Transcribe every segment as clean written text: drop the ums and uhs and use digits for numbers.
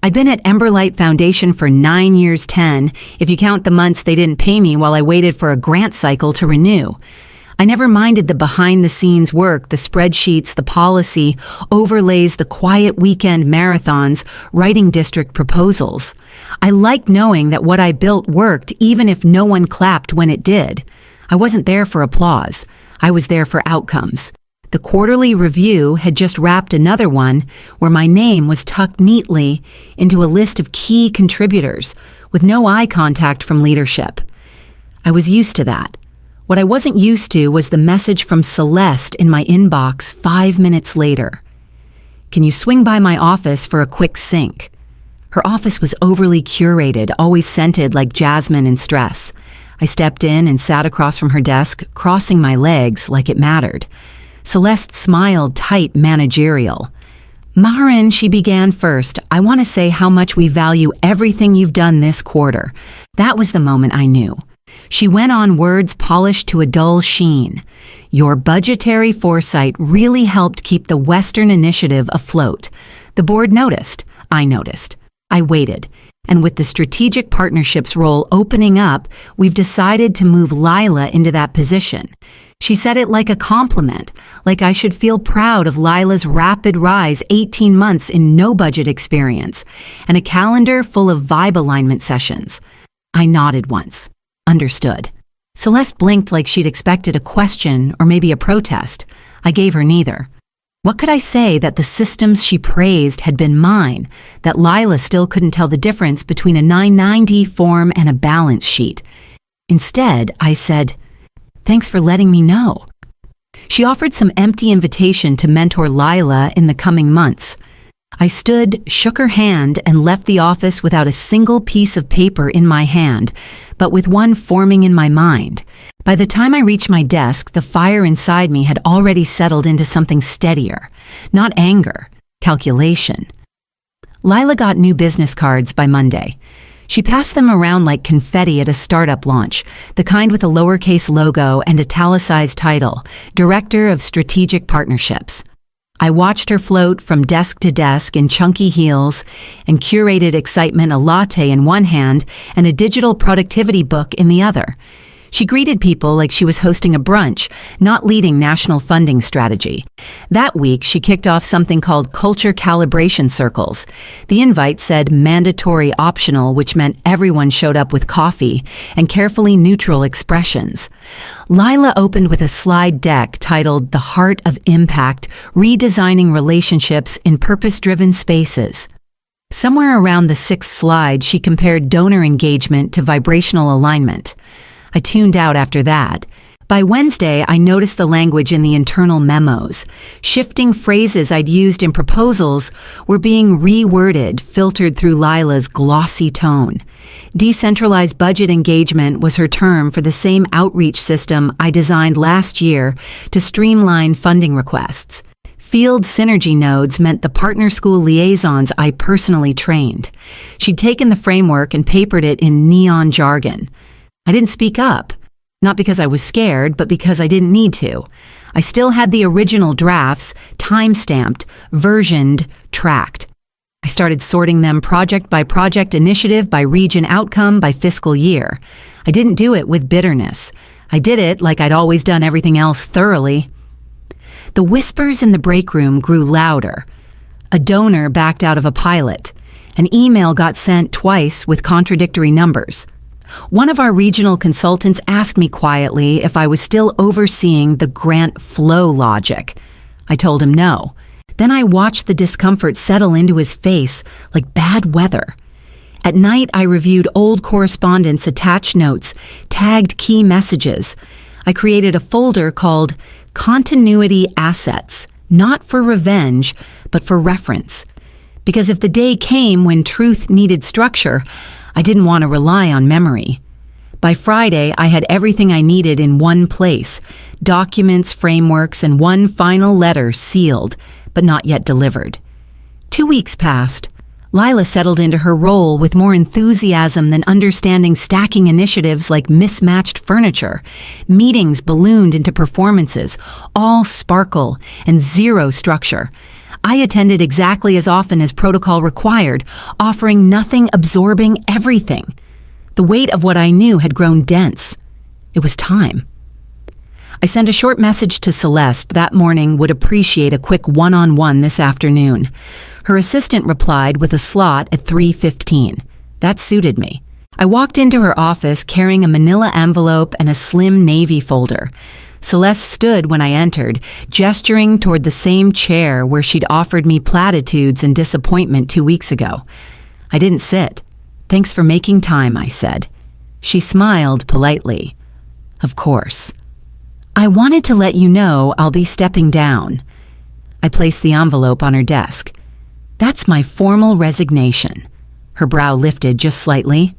I'd been at Emberlight Foundation for 9 years 10, if you count the months they didn't pay me while I waited for a grant cycle to renew. I never minded the behind-the-scenes work, the spreadsheets, the policy, overlays, the quiet weekend marathons, writing district proposals. I liked knowing that what I built worked even if no one clapped when it did. I wasn't there for applause. I was there for outcomes. The quarterly review had just wrapped another one where my name was tucked neatly into a list of key contributors with no eye contact from leadership. I was used to that. What I wasn't used to was the message from Celeste in my inbox 5 minutes later. Can you swing by my office for a quick sync? Her office was overly curated, always scented like jasmine and stress. I stepped in and sat across from her desk, crossing my legs like it mattered. Celeste smiled tight, managerial. Marin, she began first, I want to say how much we value everything you've done this quarter. That was the moment I knew. She went on, words polished to a dull sheen. Your budgetary foresight really helped keep the Western Initiative afloat. The board noticed. I noticed. I waited. And with the strategic partnerships role opening up, we've decided to move LILA into that position. She said it like a compliment, like I should feel proud of LILA's rapid rise, 18 months in no budget experience, and a calendar full of vibe alignment sessions. I nodded once. Understood. Celeste blinked like she'd expected a question or maybe a protest. I gave her neither. What could I say that the systems she praised had been mine, that LILA still couldn't tell the difference between a 990 form and a balance sheet? Instead, I said, thanks for letting me know. She offered some empty invitation to mentor LILA in the coming months. I stood, shook her hand, and left the office without a single piece of paper in my hand, but with one forming in my mind. By the time I reached my desk, the fire inside me had already settled into something steadier. Not anger, calculation. LILA got new business cards by Monday. She passed them around like confetti at a startup launch, the kind with a lowercase logo and italicized title, Director of Strategic Partnerships. I watched her float from desk to desk in chunky heels and curated excitement, a latte in one hand and a digital productivity book in the other. She greeted people like she was hosting a brunch, not leading national funding strategy. That week, she kicked off something called Culture Calibration Circles. The invite said mandatory optional, which meant everyone showed up with coffee and carefully neutral expressions. LILA opened with a slide deck titled The Heart of Impact, Redesigning Relationships in Purpose-Driven Spaces. Somewhere around the sixth slide, she compared donor engagement to vibrational alignment. I tuned out after that. By Wednesday, I noticed the language in the internal memos. Shifting phrases I'd used in proposals were being reworded, filtered through LILA's glossy tone. Decentralized budget engagement was her term for the same outreach system I designed last year to streamline funding requests. Field synergy nodes meant the partner school liaisons I personally trained. She'd taken the framework and papered it in neon jargon. I didn't speak up, not because I was scared, but because I didn't need to. I still had the original drafts, time-stamped, versioned, tracked. I started sorting them project by project, initiative by region, outcome by fiscal year. I didn't do it with bitterness. I did it like I'd always done everything else thoroughly. The whispers in the break room grew louder. A donor backed out of a pilot. An email got sent twice with contradictory numbers. One of our regional consultants asked me quietly if I was still overseeing the grant flow logic. I told him no. Then I watched the discomfort settle into his face like bad weather. At night, I reviewed old correspondence, attached notes, tagged key messages. I created a folder called Continuity Assets, not for revenge, but for reference. Because if the day came when truth needed structure, I didn't want to rely on memory. By Friday, I had everything I needed in one place, documents, frameworks, and one final letter sealed, but not yet delivered. 2 weeks passed. LILA settled into her role with more enthusiasm than understanding stacking initiatives like mismatched furniture. Meetings ballooned into performances, all sparkle and zero structure. I attended exactly as often as protocol required, offering nothing, absorbing everything. The weight of what I knew had grown dense. It was time. I sent a short message to Celeste that morning would appreciate a quick one-on-one this afternoon. Her assistant replied with a slot at 3:15. That suited me. I walked into her office carrying a manila envelope and a slim navy folder. Celeste stood when I entered, gesturing toward the same chair where she'd offered me platitudes and disappointment 2 weeks ago. I didn't sit. "Thanks for making time," I said. She smiled politely. "Of course. I wanted to let you know I'll be stepping down." I placed the envelope on her desk. "That's my formal resignation." Her brow lifted just slightly.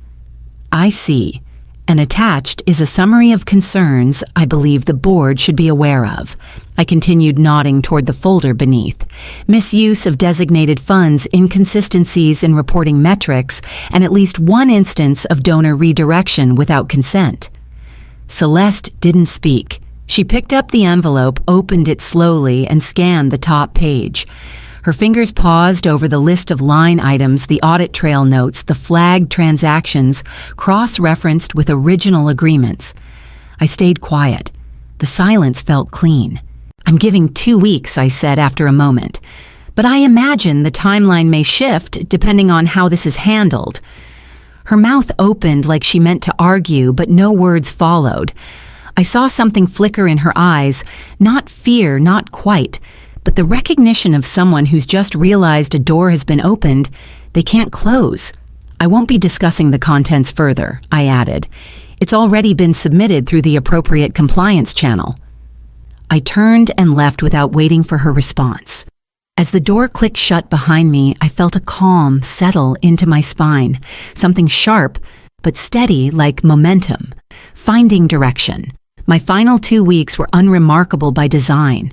"I see. And attached is a summary of concerns I believe the board should be aware of." I continued, nodding toward the folder beneath. "Misuse of designated funds, inconsistencies in reporting metrics, and at least one instance of donor redirection without consent." Celeste didn't speak. She picked up the envelope, opened it slowly, and scanned the top page. Her fingers paused over the list of line items, the audit trail notes, the flagged transactions, cross-referenced with original agreements. I stayed quiet. The silence felt clean. "I'm giving 2 weeks," I said after a moment. "But I imagine the timeline may shift depending on how this is handled." Her mouth opened like she meant to argue, but no words followed. I saw something flicker in her eyes, not fear, not quite, but the recognition of someone who's just realized a door has been opened. They can't close. "I won't be discussing the contents further," I added. "It's already been submitted through the appropriate compliance channel." I turned and left without waiting for her response. As the door clicked shut behind me, I felt a calm settle into my spine, something sharp but steady like momentum, finding direction. My final 2 weeks were unremarkable by design.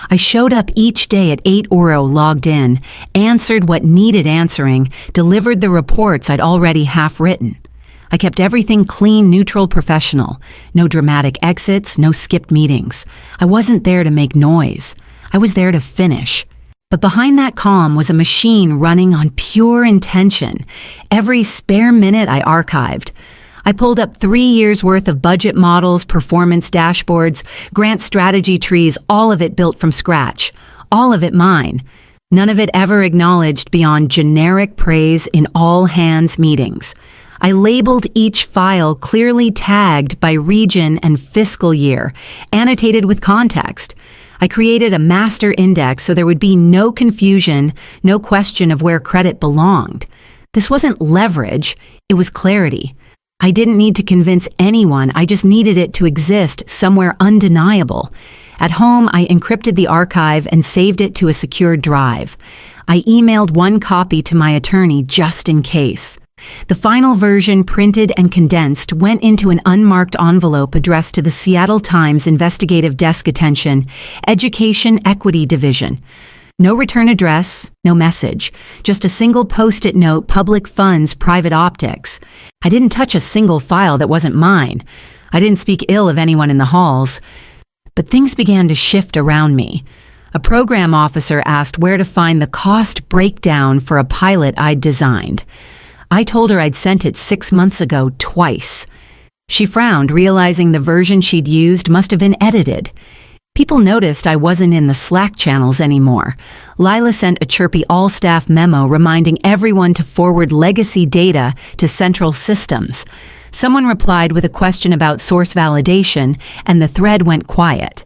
I showed up each day at 8:00, logged in, answered what needed answering, delivered the reports I'd already half written. I kept everything clean, neutral, professional. No dramatic exits, no skipped meetings. I wasn't there to make noise. I was there to finish. But behind that calm was a machine running on pure intention. Every spare minute I archived. I pulled up 3 years' worth of budget models, performance dashboards, grant strategy trees, all of it built from scratch. All of it mine. None of it ever acknowledged beyond generic praise in all-hands meetings. I labeled each file clearly tagged by region and fiscal year, annotated with context. I created a master index so there would be no confusion, no question of where credit belonged. This wasn't leverage, it was clarity. I didn't need to convince anyone, I just needed it to exist somewhere undeniable. At home, I encrypted the archive and saved it to a secure drive. I emailed one copy to my attorney just in case. The final version, printed and condensed, went into an unmarked envelope addressed to the Seattle Times Investigative Desk Attention, Education Equity Division. No return address, no message, just a single post-it note, public funds, private optics. I didn't touch a single file that wasn't mine. I didn't speak ill of anyone in the halls. But things began to shift around me. A program officer asked where to find the cost breakdown for a pilot I'd designed. I told her I'd sent it 6 months ago twice. She frowned, realizing the version she'd used must have been edited. People noticed I wasn't in the Slack channels anymore. LILA sent a chirpy all-staff memo reminding everyone to forward legacy data to central systems. Someone replied with a question about source validation, and the thread went quiet.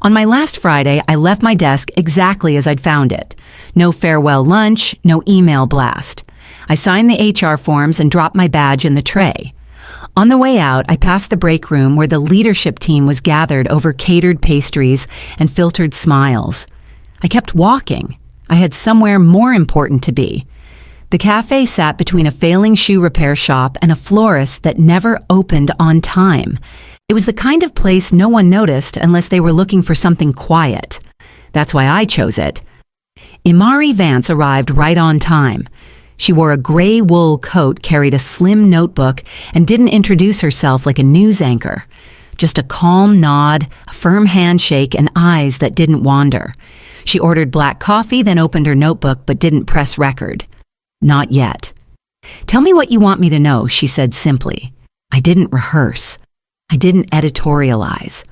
On my last Friday, I left my desk exactly as I'd found it. No farewell lunch, no email blast. I signed the HR forms and dropped my badge in the tray. On the way out, I passed the break room where the leadership team was gathered over catered pastries and filtered smiles. I kept walking. I had somewhere more important to be. The cafe sat between a failing shoe repair shop and a florist that never opened on time. It was the kind of place no one noticed unless they were looking for something quiet. That's why I chose it. Imari Vance arrived right on time. She wore a gray wool coat, carried a slim notebook, and didn't introduce herself like a news anchor. Just a calm nod, a firm handshake, and eyes that didn't wander. She ordered black coffee, then opened her notebook but didn't press record. Not yet. "Tell me what you want me to know," she said simply. I didn't rehearse. I didn't editorialize.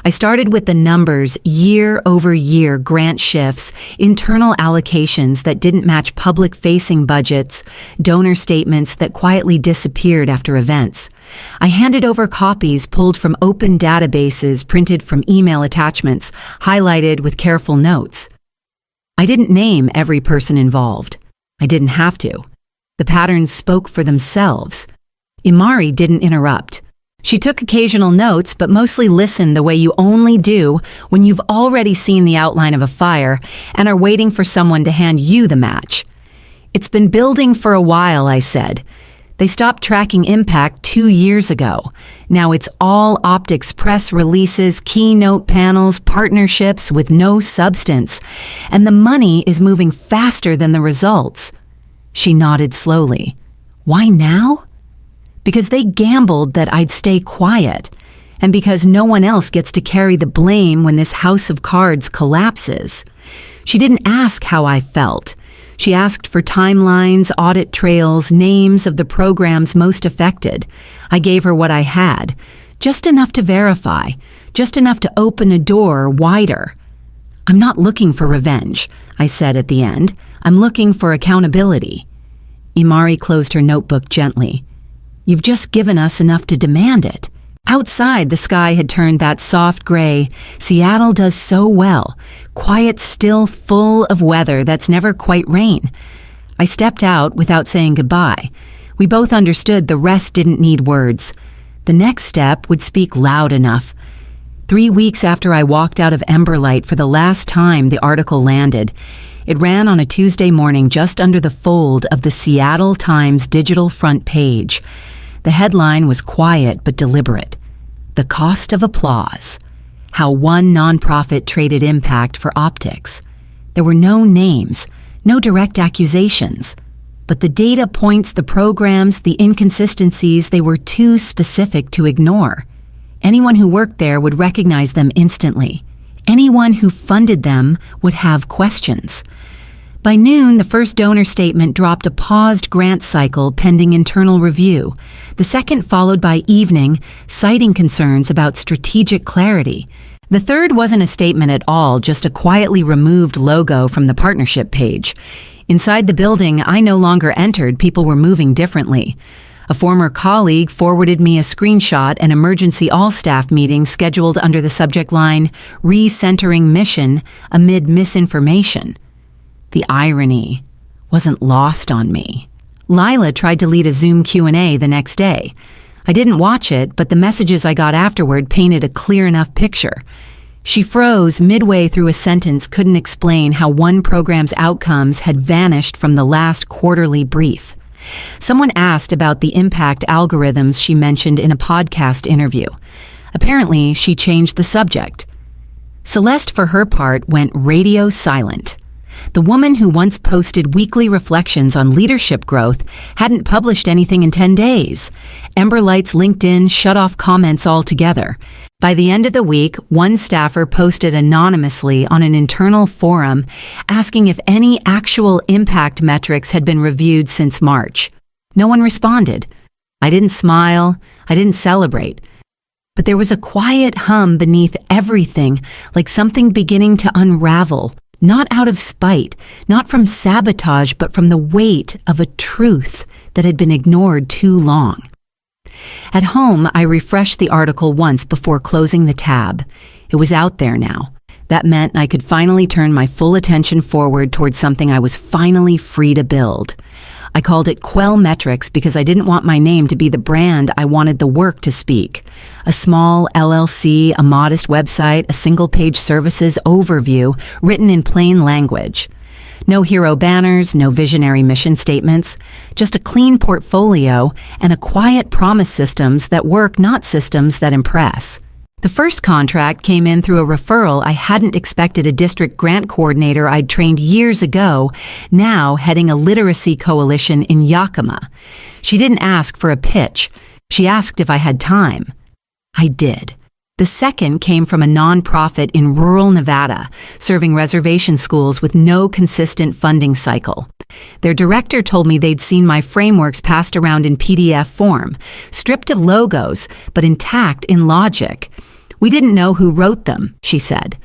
I started with the numbers, year-over-year grant shifts, internal allocations that didn't match public-facing budgets, donor statements that quietly disappeared after events. I handed over copies pulled from open databases, printed from email attachments, highlighted with careful notes. I didn't name every person involved. I didn't have to. The patterns spoke for themselves. Imari didn't interrupt. She took occasional notes, but mostly listened the way you only do when you've already seen the outline of a fire and are waiting for someone to hand you the match. "It's been building for a while," I said. "They stopped tracking impact 2 years ago. Now it's all optics press releases, keynote panels, partnerships with no substance. And the money is moving faster than the results." She nodded slowly. "Why now?" "Because they gambled that I'd stay quiet, and because no one else gets to carry the blame when this house of cards collapses." She didn't ask how I felt. She asked for timelines, audit trails, names of the programs most affected. I gave her what I had, just enough to verify, just enough to open a door wider. "I'm not looking for revenge," I said at the end. "I'm looking for accountability." Imari closed her notebook gently. "You've just given us enough to demand it." Outside, the sky had turned that soft gray Seattle does so well, quiet, still, full of weather that's never quite rain. I stepped out without saying goodbye. We both understood the rest didn't need words. The next step would speak loud enough. 3 weeks after I walked out of Emberlight for the last time, the article landed. It ran on a Tuesday morning just under the fold of the Seattle Times digital front page. The headline was quiet but deliberate. "The Cost of Applause. How one nonprofit traded impact for optics." There were no names, no direct accusations. But the data points, the programs, the inconsistencies, they were too specific to ignore. Anyone who worked there would recognize them instantly. Anyone who funded them would have questions. By noon, the first donor statement dropped a paused grant cycle pending internal review. The second followed by evening, citing concerns about strategic clarity. The third wasn't a statement at all, just a quietly removed logo from the partnership page. Inside the building I no longer entered, people were moving differently. A former colleague forwarded me a screenshot an emergency all-staff meeting scheduled under the subject line, "Recentering Mission Amid Misinformation." The irony wasn't lost on me. LILA tried to lead a Zoom Q&A the next day. I didn't watch it, but the messages I got afterward painted a clear enough picture. She froze midway through a sentence, couldn't explain how one program's outcomes had vanished from the last quarterly brief. Someone asked about the impact algorithms she mentioned in a podcast interview. Apparently, she changed the subject. Celeste, for her part, went radio silent. The woman who once posted weekly reflections on leadership growth hadn't published anything in 10 days. Emberlight's LinkedIn shut off comments altogether. By the end of the week, one staffer posted anonymously on an internal forum asking if any actual impact metrics had been reviewed since March. No one responded. I didn't smile. I didn't celebrate. But there was a quiet hum beneath everything, like something beginning to unravel. Not out of spite, not from sabotage, but from the weight of a truth that had been ignored too long. At home, I refreshed the article once before closing the tab. It was out there now. That meant I could finally turn my full attention forward towards something I was finally free to build. I called it Quell Metrics because I didn't want my name to be the brand I wanted the work to speak. A small LLC, a modest website, a single-page services overview written in plain language. No hero banners, no visionary mission statements, just a clean portfolio and a quiet promise systems that work, not systems that impress. The first contract came in through a referral I hadn't expected a district grant coordinator I'd trained years ago, now heading a literacy coalition in Yakima. She didn't ask for a pitch. She asked if I had time. I did. The second came from a nonprofit in rural Nevada, serving reservation schools with no consistent funding cycle. Their director told me they'd seen my frameworks passed around in PDF form, stripped of logos, but intact in logic. "We didn't know who wrote them," she said.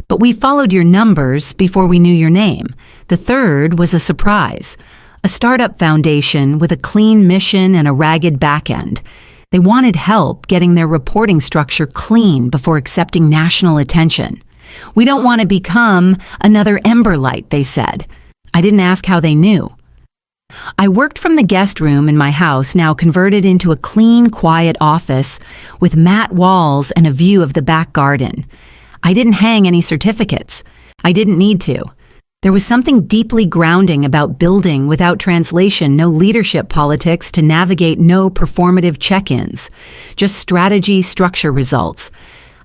"But we followed your numbers before we knew your name." The third was a surprise. A startup foundation with a clean mission and a ragged back end. They wanted help getting their reporting structure clean before accepting national attention. "We don't want to become another Emberlight," they said. I didn't ask how they knew. I worked from the guest room in my house, now converted into a clean, quiet office with matte walls and a view of the back garden. I didn't hang any certificates. I didn't need to. There was something deeply grounding about building without translation, no leadership politics to navigate, no performative check-ins, just strategy, structure, results.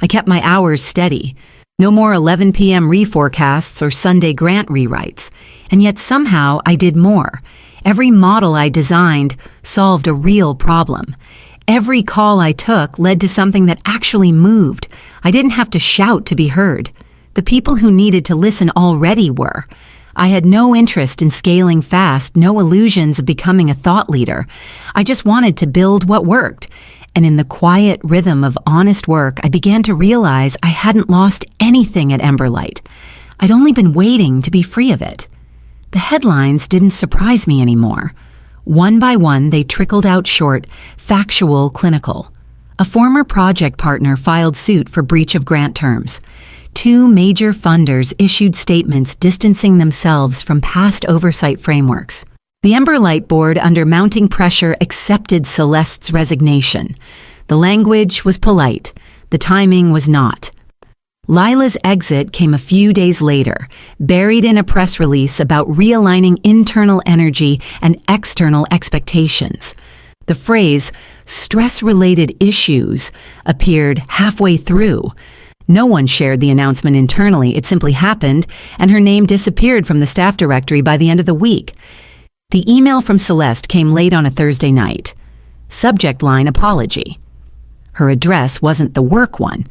I kept my hours steady. No more 11 p.m. reforecasts or Sunday grant rewrites. And yet somehow I did more. Every model I designed solved a real problem. Every call I took led to something that actually moved. I didn't have to shout to be heard. The people who needed to listen already were. I had no interest in scaling fast, no illusions of becoming a thought leader. I just wanted to build what worked. And in the quiet rhythm of honest work, I began to realize I hadn't lost anything at Emberlight. I'd only been waiting to be free of it. The headlines didn't surprise me anymore. One by one, they trickled out short, factual, clinical. A former project partner filed suit for breach of grant terms. 2 major funders issued statements distancing themselves from past oversight frameworks. The Emberlight board, under mounting pressure, accepted Celeste's resignation. The language was polite. The timing was not. LILA's exit came a few days later, buried in a press release about realigning internal energy and external expectations. The phrase, stress-related issues, appeared halfway through. No one shared the announcement internally. It simply happened, and her name disappeared from the staff directory by the end of the week. The email from Celeste came late on a Thursday night. Subject line, apology. Her address wasn't the work one.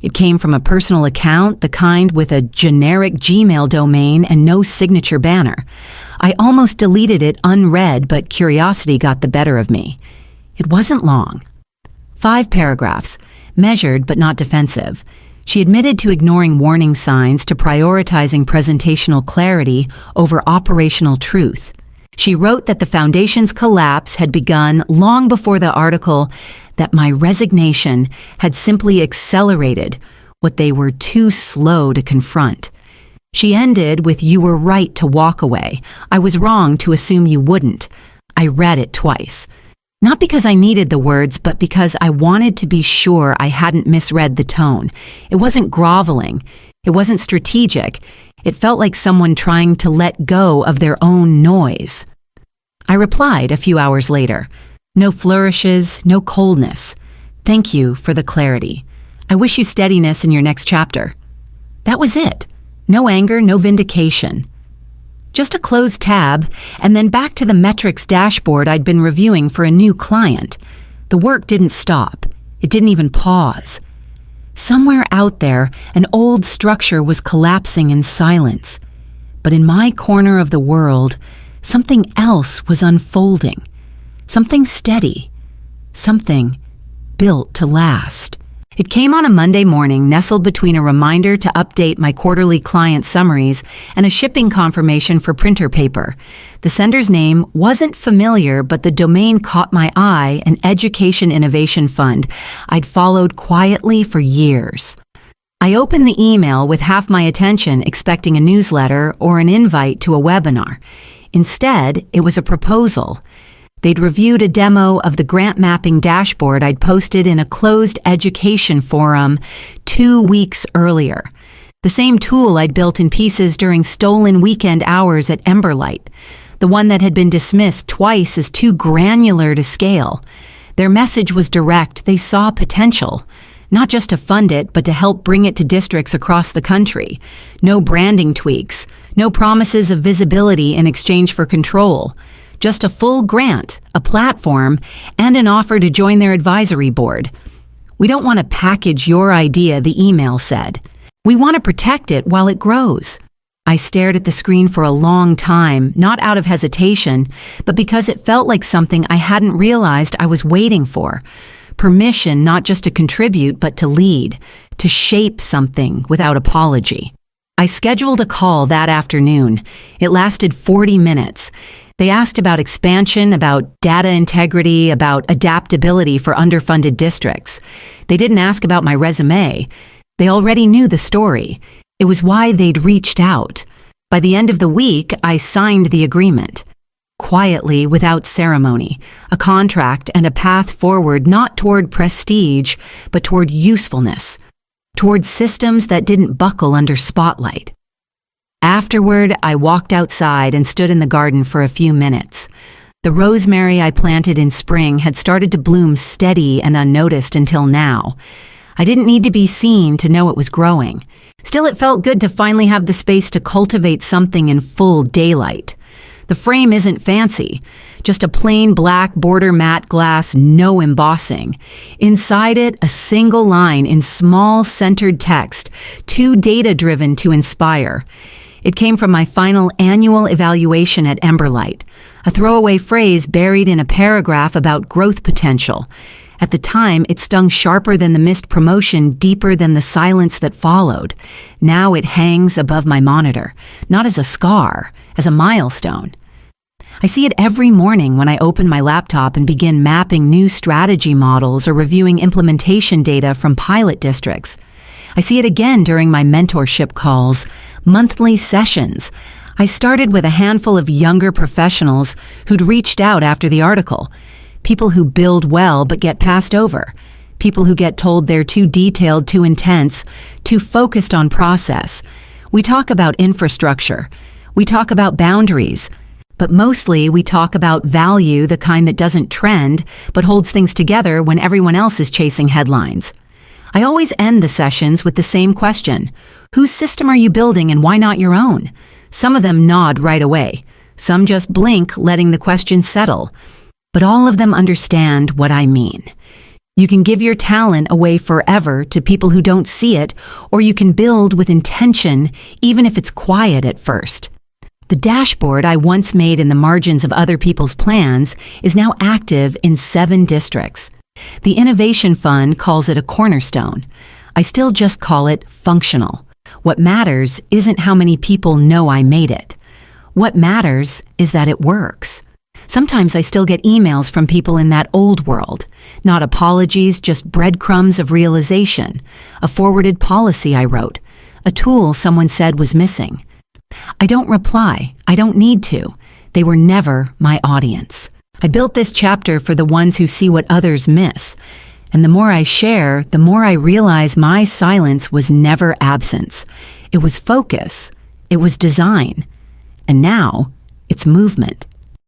It came from a personal account, the kind with a generic Gmail domain and no signature banner. I almost deleted it unread, but curiosity got the better of me. It wasn't long. 5 paragraphs, measured but not defensive. She admitted to ignoring warning signs, to prioritizing presentational clarity over operational truth. She wrote that the foundation's collapse had begun long before the article, that my resignation had simply accelerated what they were too slow to confront. She ended with, "You were right to walk away. I was wrong to assume you wouldn't." I read it twice. Not because I needed the words, but because I wanted to be sure I hadn't misread the tone. It wasn't groveling. It wasn't strategic. It felt like someone trying to let go of their own noise. I replied a few hours later. No flourishes, no coldness. "Thank you for the clarity. I wish you steadiness in your next chapter." That was it. No anger, no vindication. Just a closed tab, and then back to the metrics dashboard I'd been reviewing for a new client. The work didn't stop. It didn't even pause. Somewhere out there, an old structure was collapsing in silence. But in my corner of the world, something else was unfolding. Something steady. Something built to last. It came on a Monday morning, nestled between a reminder to update my quarterly client summaries and a shipping confirmation for printer paper. The sender's name wasn't familiar, but the domain caught my eye, an education innovation fund I'd followed quietly for years. I opened the email with half my attention, expecting a newsletter or an invite to a webinar. Instead, it was a proposal. They'd reviewed a demo of the grant mapping dashboard I'd posted in a closed education forum 2 weeks earlier. The same tool I'd built in pieces during stolen weekend hours at Emberlight. The one that had been dismissed twice as too granular to scale. Their message was direct. They saw potential. Not just to fund it, but to help bring it to districts across the country. No branding tweaks. No promises of visibility in exchange for control. Just a full grant, a platform, and an offer to join their advisory board. We don't want to package your idea, the email said. We want to protect it while it grows. I stared at the screen for a long time, not out of hesitation, but because it felt like something I hadn't realized I was waiting for. Permission not just to contribute, but to lead, to shape something without apology. I scheduled a call that afternoon. It lasted 40 minutes. They asked about expansion, about data integrity, about adaptability for underfunded districts. They didn't ask about my resume. They already knew the story. It was why they'd reached out. By the end of the week, I signed the agreement. Quietly, without ceremony, a contract and a path forward not toward prestige, but toward usefulness, toward systems that didn't buckle under spotlight. Afterward, I walked outside and stood in the garden for a few minutes. The rosemary I planted in spring had started to bloom steady and unnoticed until now. I didn't need to be seen to know it was growing. Still, it felt good to finally have the space to cultivate something in full daylight. The frame isn't fancy, just a plain black border matte glass, no embossing. Inside it, a single line in small centered text, too data-driven to inspire. It came from my final annual evaluation at Emberlight, a throwaway phrase buried in a paragraph about growth potential. At the time, it stung sharper than the missed promotion, deeper than the silence that followed. Now it hangs above my monitor, not as a scar, as a milestone. I see it every morning when I open my laptop and begin mapping new strategy models or reviewing implementation data from pilot districts. I see it again during my mentorship calls, monthly sessions. I started with a handful of younger professionals who'd reached out after the article. People who build well but get passed over. People who get told they're too detailed, too intense, too focused on process. We talk about infrastructure. We talk about boundaries. But mostly we talk about value, the kind that doesn't trend, but holds things together when everyone else is chasing headlines. I always end the sessions with the same question. Whose system are you building and why not your own? Some of them nod right away. Some just blink, letting the question settle. But all of them understand what I mean. You can give your talent away forever to people who don't see it, or you can build with intention, even if it's quiet at first. The dashboard I once made in the margins of other people's plans is now active in 7 districts. The Innovation Fund calls it a cornerstone. I still just call it functional. What matters isn't how many people know I made it. What matters is that it works. Sometimes I still get emails from people in that old world. Not apologies, just breadcrumbs of realization. A forwarded policy I wrote. A tool someone said was missing. I don't reply. I don't need to. They were never my audience. I built this chapter for the ones who see what others miss. And the more I share, the more I realize my silence was never absence. It was focus. It was design. And now, it's movement.